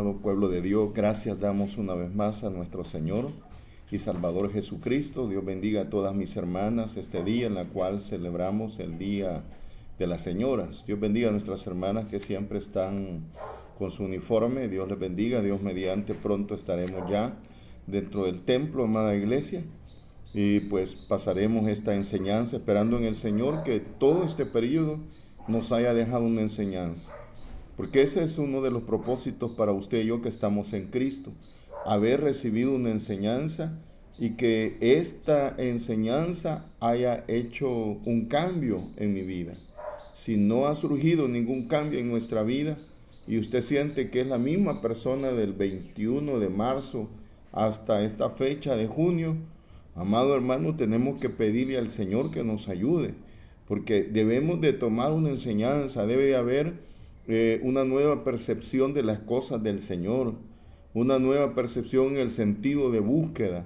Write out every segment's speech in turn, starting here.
amado pueblo de Dios, gracias damos una vez más a nuestro Señor y Salvador Jesucristo. Dios bendiga a todas mis hermanas este día en la cual celebramos el Día de las Señoras. Dios bendiga a nuestras hermanas que siempre están con su uniforme. Dios les bendiga. Dios mediante pronto estaremos ya dentro del templo, amada iglesia. Y pues pasaremos esta enseñanza esperando en el Señor que todo este periodo nos haya dejado una enseñanza. Porque ese es uno de los propósitos para usted y yo que estamos en Cristo. Haber recibido una enseñanza y que esta enseñanza haya hecho un cambio en mi vida. Si no ha surgido ningún cambio en nuestra vida y usted siente que es la misma persona del 21 de marzo hasta esta fecha de junio, amado hermano, tenemos que pedirle al Señor que nos ayude, porque debemos de tomar una enseñanza, debe de haber una nueva percepción de las cosas del Señor, una nueva percepción en el sentido de búsqueda,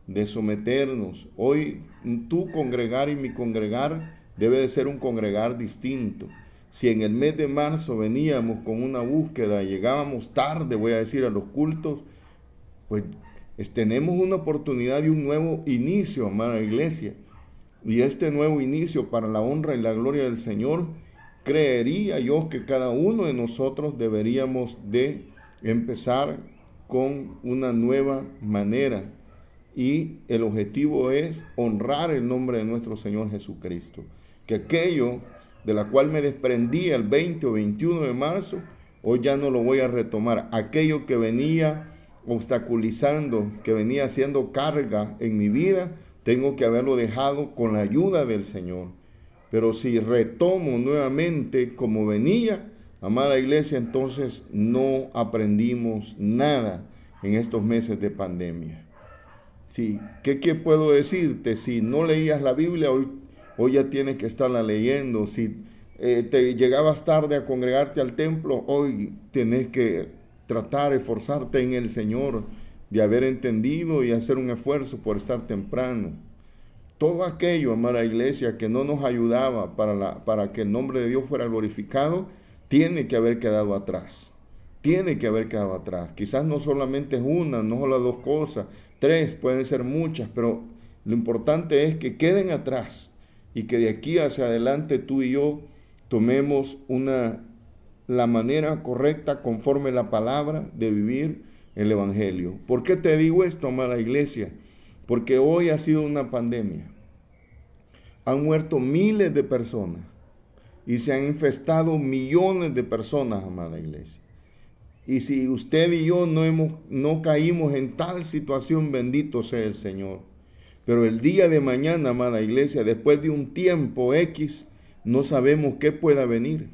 de someternos. Hoy tu congregar y mi congregar debe de ser un congregar distinto. Si en el mes de marzo veníamos con una búsqueda, llegábamos tarde, voy a decir, a los cultos, pues tenemos una oportunidad de un nuevo inicio, amada iglesia. Y este nuevo inicio para la honra y la gloria del Señor, creería yo que cada uno de nosotros deberíamos de empezar con una nueva manera. Y el objetivo es honrar el nombre de nuestro Señor Jesucristo. Que aquello de la cual me desprendí el 20 o 21 de marzo, hoy ya no lo voy a retomar. Aquello que venía obstaculizando, que venía haciendo carga en mi vida, tengo que haberlo dejado con la ayuda del Señor. Pero si retomo nuevamente como venía, amada iglesia, entonces no aprendimos nada en estos meses de pandemia. Sí, ¿qué puedo decirte? Si no leías la Biblia, hoy ya tienes que estarla leyendo. Si te llegabas tarde a congregarte al templo, hoy tienes que tratar, esforzarte en el Señor, de haber entendido y hacer un esfuerzo por estar temprano. Todo aquello, amada iglesia, que no nos ayudaba para que el nombre de Dios fuera glorificado, tiene que haber quedado atrás. Tiene que haber quedado atrás. Quizás no solamente es una, no solo dos cosas, 3, pueden ser muchas, pero lo importante es que queden atrás y que de aquí hacia adelante tú y yo tomemos la manera correcta conforme la palabra de vivir el Evangelio. ¿Por qué te digo esto, amada iglesia? Porque hoy ha sido una pandemia. Han muerto miles de personas y se han infestado millones de personas, amada iglesia. Y si usted y yo no caímos en tal situación, bendito sea el Señor. Pero el día de mañana, amada iglesia, después de un tiempo X, no sabemos qué pueda venir.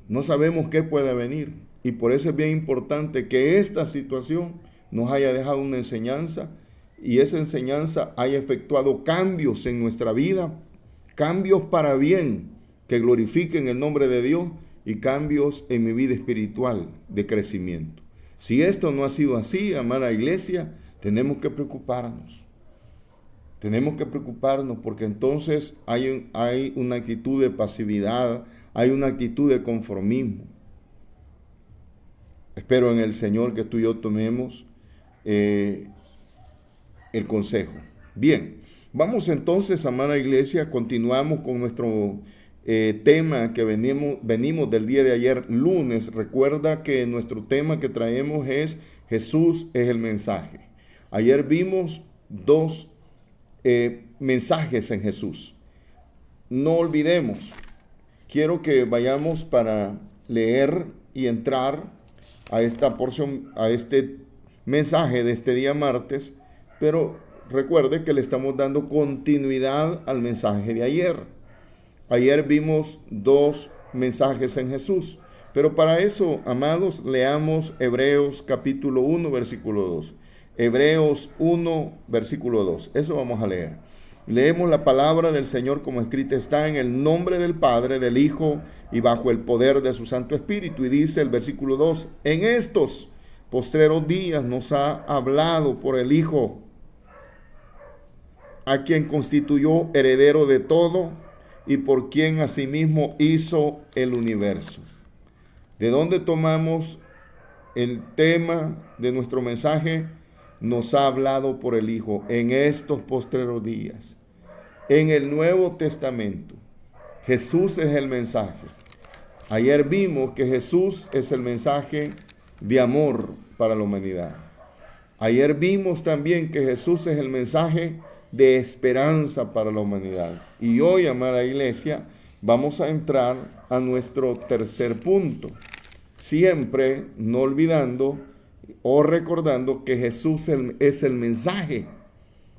No sabemos qué pueda venir. Y por eso es bien importante que esta situación nos haya dejado una enseñanza y esa enseñanza haya efectuado cambios en nuestra vida, cambios para bien que glorifiquen el nombre de Dios y cambios en mi vida espiritual de crecimiento. Si esto no ha sido así, amada iglesia, tenemos que preocuparnos. Tenemos que preocuparnos porque entonces hay una actitud de pasividad, hay una actitud de conformismo. Espero en el Señor que tú y yo tomemos el consejo. Bien, vamos entonces, amada iglesia, continuamos con nuestro tema que venimos del día de ayer, lunes. Recuerda que nuestro tema que traemos es Jesús es el mensaje. Ayer vimos 2 mensajes en Jesús. No olvidemos, quiero que vayamos para leer y entrar a esta porción, a este mensaje de este día martes, pero recuerde que le estamos dando continuidad al mensaje de ayer. Ayer vimos 2 mensajes en Jesús, pero para eso, amados, leamos Hebreos capítulo 1, versículo 2. Hebreos 1, versículo 2. Eso vamos a leer. Leemos la palabra del Señor como escrita está en el nombre del Padre, del Hijo y bajo el poder de su Santo Espíritu. Y dice el versículo 2, en estos postreros días nos ha hablado por el Hijo, a quien constituyó heredero de todo y por quien asimismo hizo el universo. ¿De dónde tomamos el tema de nuestro mensaje nos ha hablado por el Hijo en estos postreros días. En el Nuevo Testamento, Jesús es el mensaje. Ayer vimos que Jesús es el mensaje de amor para la humanidad. Ayer vimos también que Jesús es el mensaje de esperanza para la humanidad. Y hoy, amada iglesia, vamos a entrar a nuestro tercer punto. Siempre no olvidando o recordando que Jesús es el mensaje.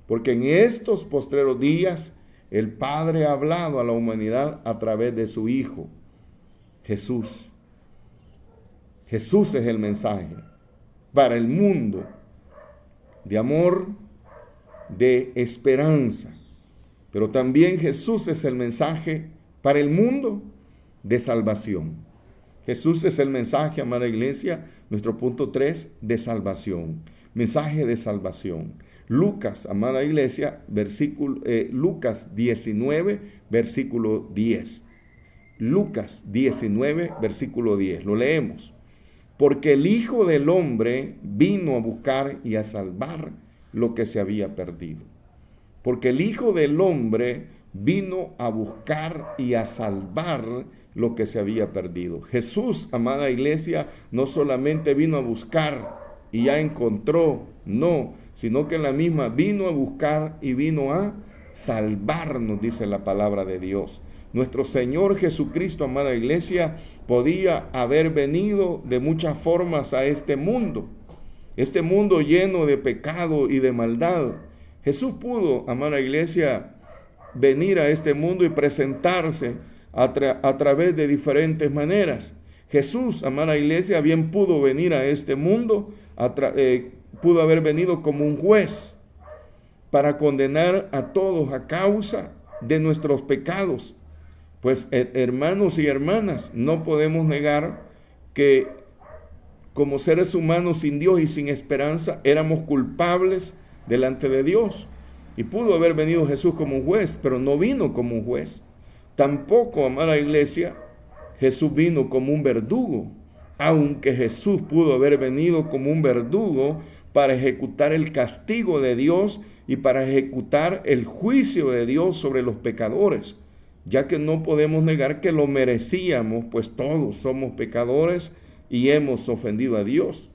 Porque en estos postreros días el Padre ha hablado a la humanidad a través de su Hijo, Jesús. Jesús es el mensaje para el mundo de amor, de esperanza. Pero también Jesús es el mensaje para el mundo de salvación. Jesús es el mensaje, amada iglesia, nuestro punto 3, de salvación. Mensaje de salvación. Lucas, amada iglesia, Lucas 19, versículo 10. Lucas 19, versículo 10. Lo leemos. Porque el Hijo del Hombre vino a buscar y a salvar lo que se había perdido. Porque el Hijo del Hombre vino a buscar y a salvar lo que se había perdido. Jesús, amada iglesia, no solamente vino a buscar y ya encontró, no, sino que la misma vino a buscar y vino a salvarnos, dice la palabra de Dios. Nuestro Señor Jesucristo, amada iglesia, podía haber venido de muchas formas a este mundo lleno de pecado y de maldad. Jesús pudo, amada iglesia, venir a este mundo y presentarse a través de diferentes maneras. Jesús, amada iglesia, bien pudo venir a este mundo, pudo haber venido como un juez para condenar a todos a causa de nuestros pecados. Pues hermanos y hermanas, no podemos negar que como seres humanos sin Dios y sin esperanza, éramos culpables delante de Dios. Y pudo haber venido Jesús como un juez, pero no vino como un juez. Tampoco, amada iglesia, Jesús vino como un verdugo, aunque Jesús pudo haber venido como un verdugo para ejecutar el castigo de Dios y para ejecutar el juicio de Dios sobre los pecadores, ya que no podemos negar que lo merecíamos, pues todos somos pecadores y hemos ofendido a Dios.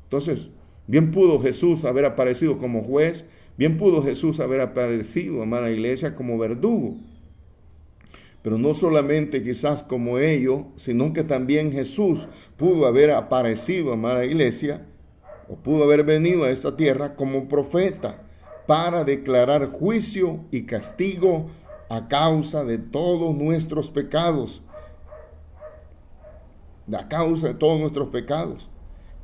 Entonces, bien pudo Jesús haber aparecido como juez, bien pudo Jesús haber aparecido, amada iglesia, como verdugo. Pero no solamente quizás como ello, sino que también Jesús pudo haber aparecido, amada iglesia, o pudo haber venido a esta tierra como profeta para declarar juicio y castigo a causa de todos nuestros pecados. A causa de todos nuestros pecados.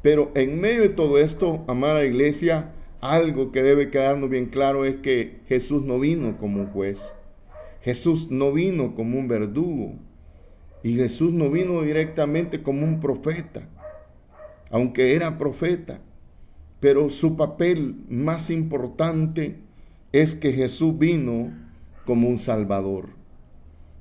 Pero en medio de todo esto, amada iglesia, algo que debe quedarnos bien claro es que Jesús no vino como un juez. Jesús no vino como un verdugo. Y Jesús no vino directamente como un profeta. Aunque era profeta. Pero su papel más importante es que Jesús vino como un salvador.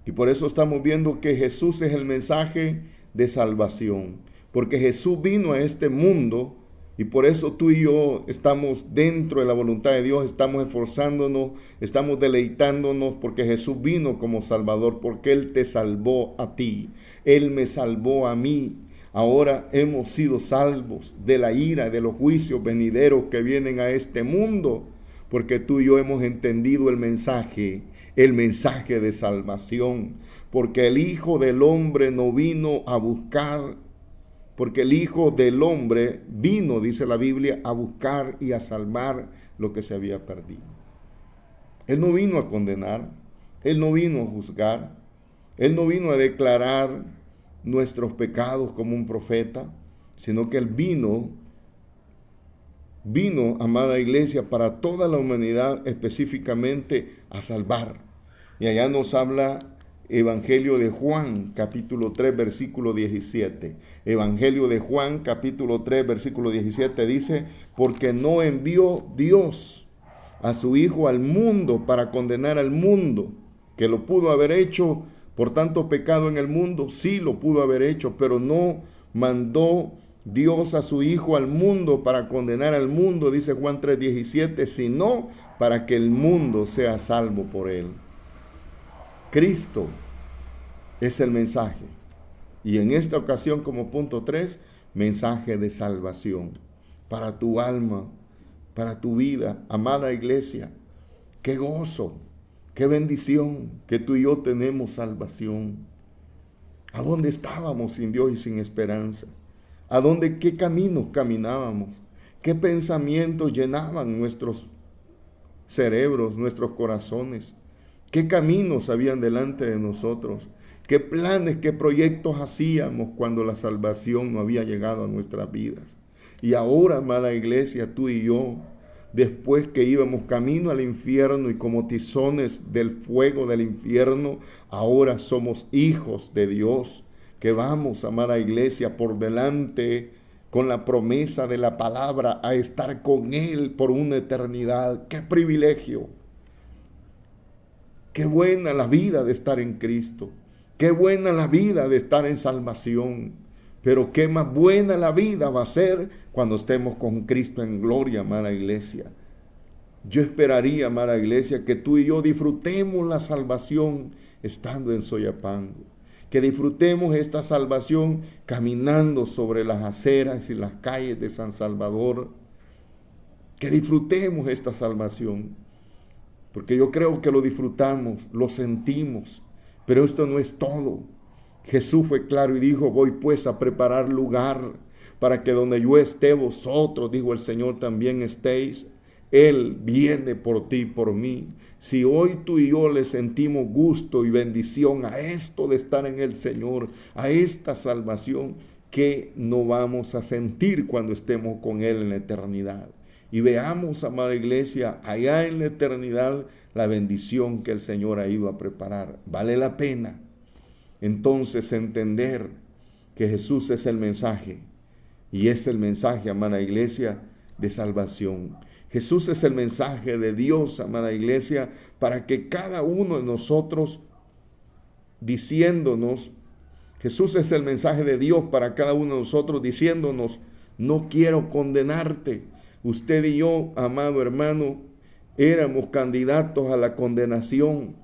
Y por eso estamos viendo que Jesús es el mensaje de salvación. Porque Jesús vino a este mundo y por eso tú y yo estamos dentro de la voluntad de Dios, estamos esforzándonos, estamos deleitándonos porque Jesús vino como Salvador, porque Él te salvó a ti, Él me salvó a mí. Ahora hemos sido salvos de la ira, de los juicios venideros que vienen a este mundo, porque tú y yo hemos entendido el mensaje de salvación, porque el Hijo del Hombre no vino a buscar, porque el Hijo del Hombre vino, dice la Biblia, a buscar y a salvar lo que se había perdido. Él no vino a condenar, Él no vino a juzgar, Él no vino a declarar nuestros pecados como un profeta, sino que Él vino, amada iglesia, para toda la humanidad, específicamente a salvar. Y allá nos habla Evangelio de Juan, capítulo 3, versículo 17. Evangelio de Juan, capítulo 3, versículo 17 dice, porque no envió Dios a su Hijo al mundo para condenar al mundo, que lo pudo haber hecho por tanto pecado en el mundo, sí lo pudo haber hecho, pero no mandó Dios a su Hijo al mundo para condenar al mundo, dice Juan 3:17, sino para que el mundo sea salvo por él. Cristo es el mensaje. Y en esta ocasión, como punto 3, mensaje de salvación para tu alma, para tu vida, amada iglesia. Qué gozo, qué bendición que tú y yo tenemos salvación. ¿A dónde estábamos sin Dios y sin esperanza? ¿A dónde, qué caminos caminábamos? ¿Qué pensamientos llenaban nuestros cerebros, nuestros corazones? ¿Qué caminos habían delante de nosotros? ¿Qué planes, qué proyectos hacíamos cuando la salvación no había llegado a nuestras vidas? Y ahora, amada iglesia, tú y yo, después que íbamos camino al infierno y como tizones del fuego del infierno, ahora somos hijos de Dios, que vamos, amada iglesia, por delante con la promesa de la palabra a estar con Él por una eternidad. ¡Qué privilegio! ¡Qué buena la vida de estar en Cristo! ¡Qué buena la vida de estar en salvación! Pero qué más buena la vida va a ser cuando estemos con Cristo en gloria, amada iglesia. Yo esperaría, amada iglesia, que tú y yo disfrutemos la salvación estando en Soyapango. Que disfrutemos esta salvación caminando sobre las aceras y las calles de San Salvador. Que disfrutemos esta salvación. Porque yo creo que lo disfrutamos, lo sentimos. Pero esto no es todo. Jesús fue claro y dijo, voy pues a preparar lugar para que donde yo esté vosotros, dijo el Señor, también estéis. Él viene por ti y por mí. Si hoy tú y yo le sentimos gusto y bendición a esto de estar en el Señor, a esta salvación, ¿qué no vamos a sentir cuando estemos con Él en la eternidad? Y veamos, amada iglesia, allá en la eternidad, la bendición que el Señor ha ido a preparar. Vale la pena entonces entender que Jesús es el mensaje, y es el mensaje, amada iglesia, de salvación. Jesús es el mensaje de Dios, amada iglesia, para que cada uno de nosotros diciéndonos, Jesús es el mensaje de Dios para cada uno de nosotros diciéndonos, no quiero condenarte. Usted y yo, amado hermano, éramos candidatos a la condenación,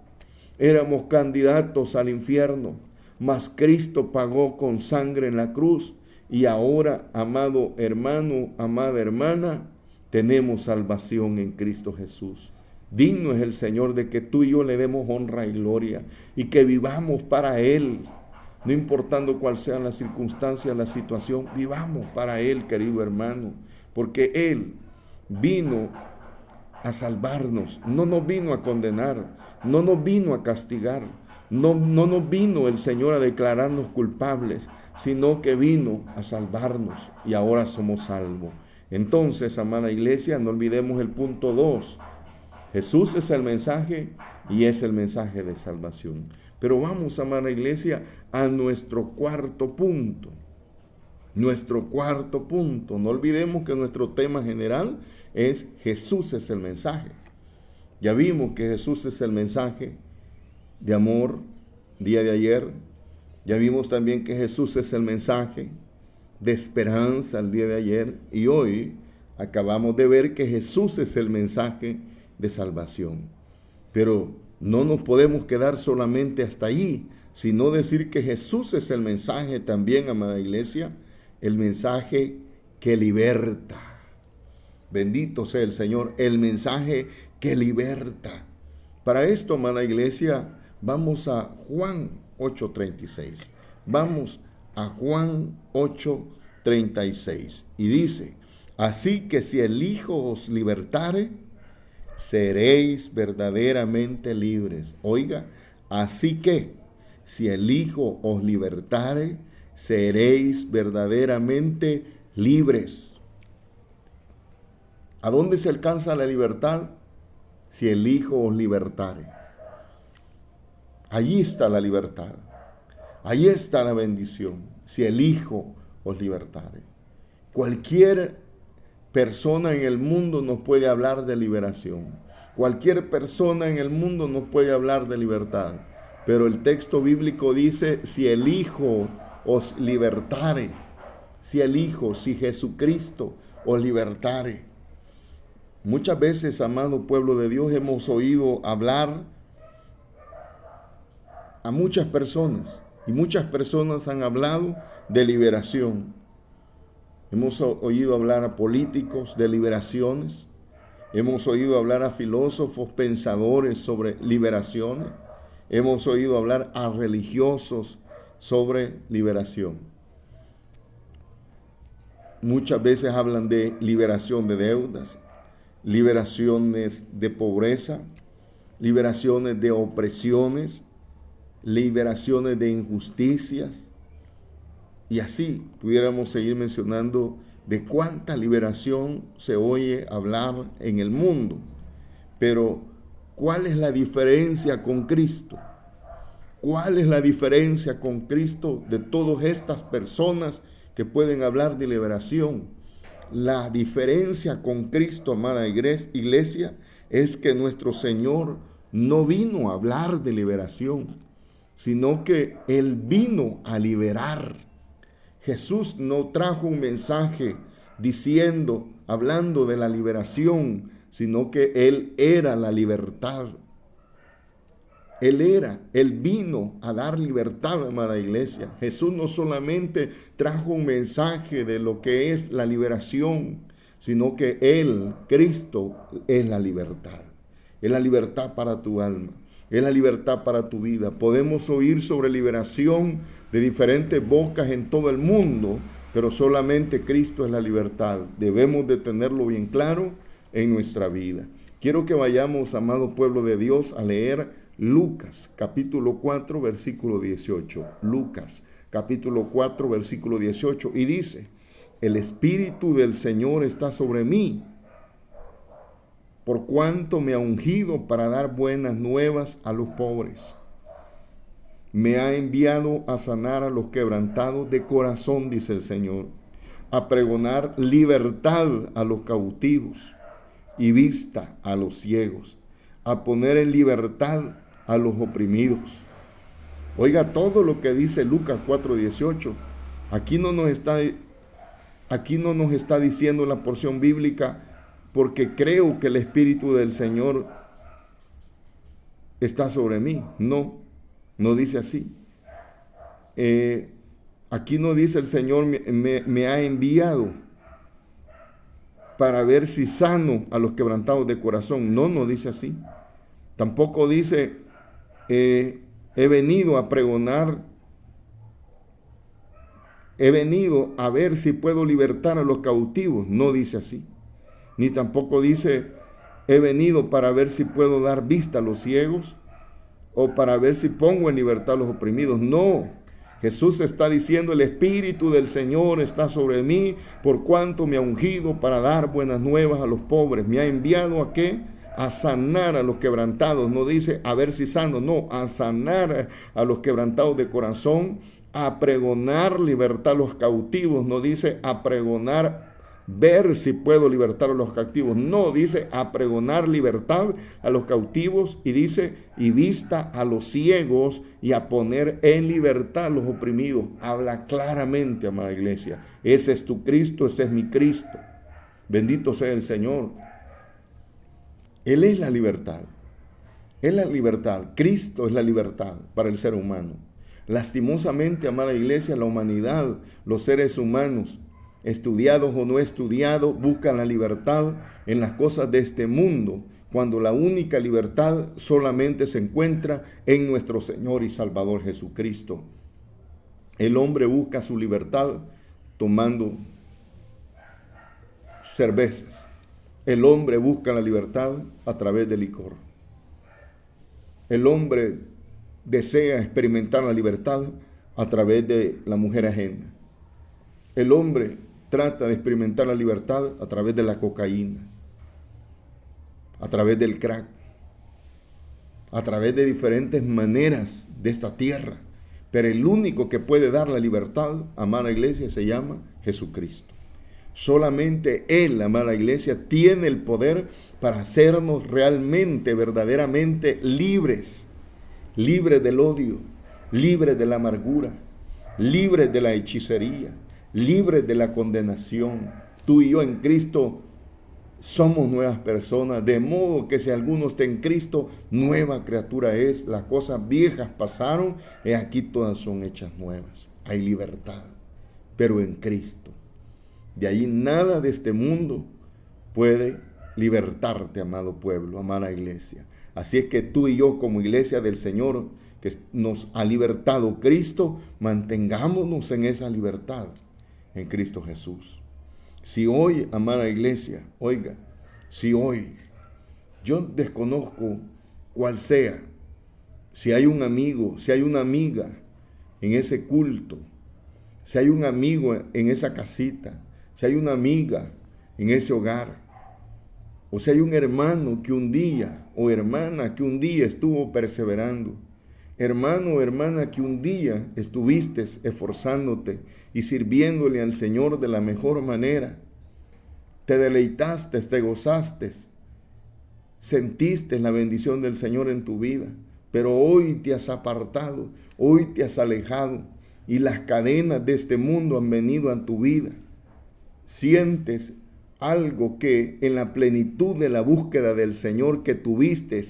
éramos candidatos al infierno, mas Cristo pagó con sangre en la cruz y ahora, amado hermano, amada hermana, tenemos salvación en Cristo Jesús. Digno es el Señor de que tú y yo le demos honra y gloria y que vivamos para Él. No importando cuál sea la circunstancia, la situación, vivamos para Él, querido hermano, porque Él vino a salvarnos, no nos vino a condenar, no nos vino a castigar, no nos vino el Señor a declararnos culpables, sino que vino a salvarnos y ahora somos salvos. Entonces, amada iglesia, no olvidemos el punto 2. Jesús es el mensaje y es el mensaje de salvación. Pero vamos, amada iglesia, a nuestro cuarto punto. Nuestro cuarto punto. No olvidemos que nuestro tema general es Jesús es el mensaje. Ya vimos que Jesús es el mensaje de amor día de ayer. Ya vimos también que Jesús es el mensaje de esperanza el día de ayer. Y hoy acabamos de ver que Jesús es el mensaje de salvación. Pero no nos podemos quedar solamente hasta allí, sino decir que Jesús es el mensaje también, amada iglesia, el mensaje que liberta. Bendito sea el Señor, el mensaje que liberta. Para esto, amada iglesia, vamos a Juan 8:36. Vamos a Juan 8:36. Y dice, así que si el Hijo os libertare, seréis verdaderamente libres. Oiga, así que si el Hijo os libertare, seréis verdaderamente libres. ¿A dónde se alcanza la libertad? Si el Hijo os libertare. Allí está la libertad. Allí está la bendición. Si el Hijo os libertare. Cualquier persona en el mundo nos puede hablar de liberación. Cualquier persona en el mundo nos puede hablar de libertad. Pero el texto bíblico dice, si el Hijo os libertare, si el Hijo, si Jesucristo os libertare. Muchas veces, amado pueblo de Dios, hemos oído hablar a muchas personas, y muchas personas han hablado de liberación. Hemos oído hablar a políticos de liberaciones, hemos oído hablar a filósofos, pensadores sobre liberaciones, hemos oído hablar a religiosos sobre liberación. Muchas veces hablan de liberación de deudas, liberaciones de pobreza, liberaciones de opresiones, liberaciones de injusticias, y así pudiéramos seguir mencionando de cuánta liberación se oye hablar en el mundo. Pero, ¿cuál es la diferencia con Cristo? ¿Cuál es la diferencia con Cristo de todas estas personas que pueden hablar de liberación? La diferencia con Cristo, amada iglesia, es que nuestro Señor no vino a hablar de liberación, sino que Él vino a liberar. Jesús no trajo un mensaje hablando de la liberación, sino que Él era la libertad. Él vino a dar libertad, amada iglesia. Jesús no solamente trajo un mensaje de lo que es la liberación, sino que Él, Cristo, es la libertad. Es la libertad para tu alma, es la libertad para tu vida. Podemos oír sobre liberación de diferentes bocas en todo el mundo, pero solamente Cristo es la libertad. Debemos de tenerlo bien claro en nuestra vida. Quiero que vayamos, amado pueblo de Dios, a leer Lucas, capítulo 4, versículo 18. Lucas, capítulo 4, versículo 18. Y dice: el Espíritu del Señor está sobre mí, por cuanto me ha ungido para dar buenas nuevas a los pobres. Me ha enviado a sanar a los quebrantados de corazón, dice el Señor, a pregonar libertad a los cautivos y vista a los ciegos, a poner en libertad a los oprimidos. Oiga todo lo que dice Lucas 4:18. Aquí no nos está diciendo la porción bíblica porque creo que el Espíritu del Señor está sobre mí. No dice así. Aquí no dice el Señor me ha enviado para ver si sano a los quebrantados de corazón. No dice así. Tampoco dice he venido a pregonar, he venido a ver si puedo libertar a los cautivos. No dice así. Ni tampoco dice he venido para ver si puedo dar vista a los ciegos o para ver si pongo en libertad a los oprimidos. No, Jesús está diciendo: el Espíritu del Señor está sobre mí, por cuanto me ha ungido para dar buenas nuevas a los pobres. Me ha enviado ¿a qué? A sanar a los quebrantados. No dice a ver si sano, no, a sanar a los quebrantados de corazón, a pregonar libertad a los cautivos. No dice a pregonar ver si puedo libertar a los cautivos. No, dice a pregonar libertad a los cautivos, y dice y vista a los ciegos y a poner en libertad a los oprimidos. Habla claramente, amada iglesia. Ese es tu Cristo, ese es mi Cristo. Bendito sea el Señor. Él es la libertad. Es la libertad. Cristo es la libertad para el ser humano. Lastimosamente, amada iglesia, la humanidad, los seres humanos, estudiados o no estudiados, buscan la libertad en las cosas de este mundo, cuando la única libertad solamente se encuentra en nuestro Señor y Salvador Jesucristo. El hombre busca su libertad tomando cervezas. El hombre busca la libertad a través del licor. El hombre desea experimentar la libertad a través de la mujer ajena. El hombre trata de experimentar la libertad a través de la cocaína, a través del crack, a través de diferentes maneras de esta tierra. Pero el único que puede dar la libertad, amada iglesia, se llama Jesucristo. Solamente Él, amada iglesia, tiene el poder para hacernos realmente, verdaderamente libres. Libres del odio, libres de la amargura, libres de la hechicería, libres de la condenación. Tú y yo en Cristo somos nuevas personas, de modo que si alguno está en Cristo, nueva criatura es. Las cosas viejas pasaron y aquí todas son hechas nuevas. Hay libertad, pero en Cristo. De ahí nada de este mundo puede libertarte, amado pueblo, amada iglesia. Así es que tú y yo, como iglesia del Señor, que nos ha libertado Cristo, mantengámonos en esa libertad en Cristo Jesús. Si hoy, amada iglesia, oiga, si hoy, yo desconozco cuál sea, si hay un amigo, si hay una amiga en ese culto, si hay un amigo en esa casita, si hay una amiga en ese hogar, o si hay un hermano que un día, o hermana que un día estuvo perseverando, hermano o hermana que un día estuviste esforzándote y sirviéndole al Señor de la mejor manera, te deleitaste, te gozaste, sentiste la bendición del Señor en tu vida, pero hoy te has apartado, hoy te has alejado y las cadenas de este mundo han venido a tu vida. Sientes algo que en la plenitud de la búsqueda del Señor que tuviste,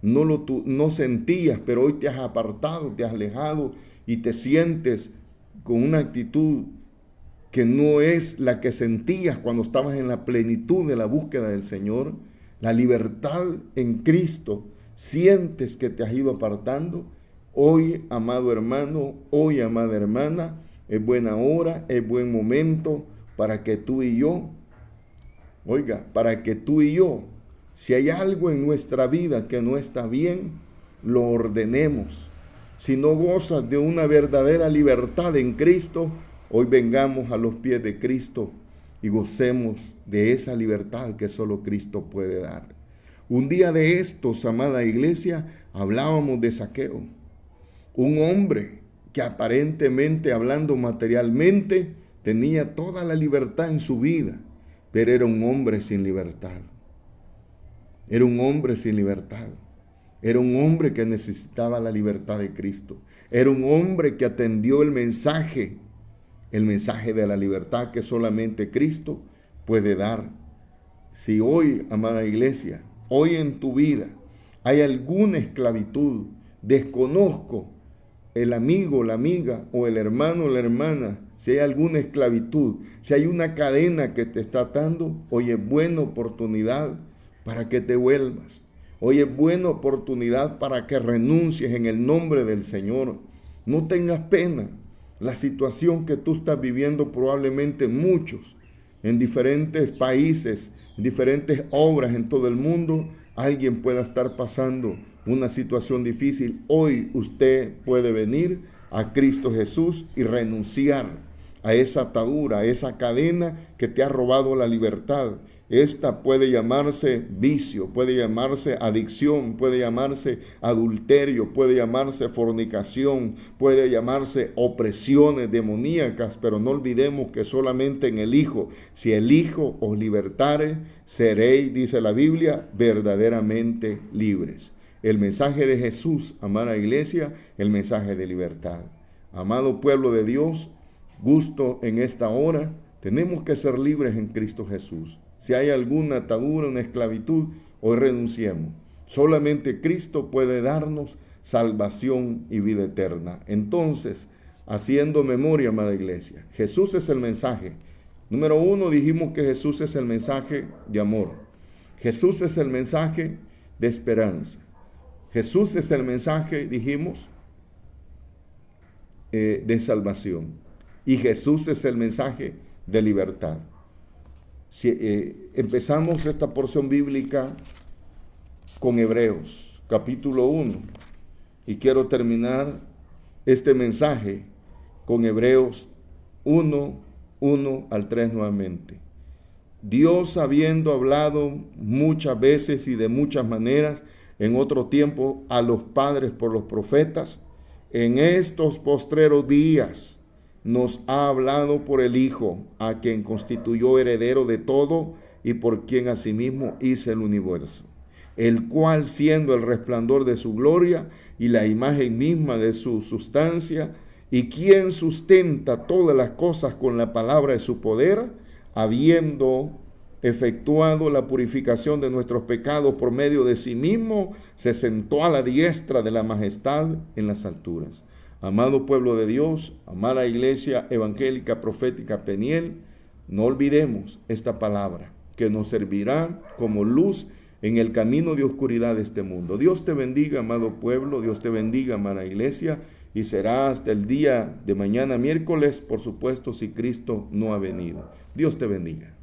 no sentías, pero hoy te has apartado, te has alejado y te sientes con una actitud que no es la que sentías cuando estabas en la plenitud de la búsqueda del Señor, la libertad en Cristo, sientes que te has ido apartando. Hoy, amado hermano, hoy, amada hermana, es buena hora, es buen momento para que tú y yo, si hay algo en nuestra vida que no está bien, lo ordenemos. Si no gozas de una verdadera libertad en Cristo, hoy vengamos a los pies de Cristo y gocemos de esa libertad que solo Cristo puede dar. Un día de estos, amada iglesia, hablábamos de Zaqueo, un hombre que aparentemente, hablando materialmente, tenía toda la libertad en su vida, pero era un hombre sin libertad. Era un hombre sin libertad. Era un hombre que necesitaba la libertad de Cristo. Era un hombre que atendió el mensaje de la libertad que solamente Cristo puede dar. Si hoy, amada iglesia, hoy en tu vida hay alguna esclavitud, desconozco el amigo, la amiga o el hermano o la hermana, si hay alguna esclavitud, si hay una cadena que te está atando, hoy es buena oportunidad para que te vuelvas. Hoy es buena oportunidad para que renuncies en el nombre del Señor. No tengas pena. La situación que tú estás viviendo, probablemente muchos en diferentes países, en diferentes obras en todo el mundo, alguien pueda estar pasando una situación difícil. Hoy usted puede venir a Cristo Jesús y renunciar a esa atadura, a esa cadena que te ha robado la libertad. Esta puede llamarse vicio, puede llamarse adicción, puede llamarse adulterio, puede llamarse fornicación, puede llamarse opresiones demoníacas, pero no olvidemos que solamente en el Hijo, si el Hijo os libertare, seréis, dice la Biblia, verdaderamente libres. El mensaje de Jesús, amada iglesia, el mensaje de libertad. Amado pueblo de Dios, gusto en esta hora, tenemos que ser libres en Cristo Jesús. Si hay alguna atadura, una esclavitud, hoy renunciemos. Solamente Cristo puede darnos salvación y vida eterna. Entonces, haciendo memoria, amada iglesia, Jesús es el mensaje. Número 1, dijimos que Jesús es el mensaje de amor. Jesús es el mensaje de esperanza. Jesús es el mensaje, dijimos, de salvación. Y Jesús es el mensaje de libertad. Si, empezamos esta porción bíblica con Hebreos, capítulo 1. Y quiero terminar este mensaje con Hebreos 1, 1 al 3 nuevamente. Dios, habiendo hablado muchas veces y de muchas maneras en otro tiempo a los padres por los profetas, en estos postreros días nos ha hablado por el Hijo, a quien constituyó heredero de todo y por quien asimismo hizo el universo, el cual, siendo el resplandor de su gloria y la imagen misma de su sustancia, ¿Y quién sustenta todas las cosas con la palabra de su poder, habiendo efectuado la purificación de nuestros pecados por medio de sí mismo, se sentó a la diestra de la majestad en las alturas? Amado pueblo de Dios, amada iglesia evangélica profética Peniel, no olvidemos esta palabra que nos servirá como luz en el camino de oscuridad de este mundo. Dios te bendiga, amado pueblo, Dios te bendiga, amada iglesia, y será hasta el día de mañana miércoles, por supuesto, si Cristo no ha venido. Dios te bendiga.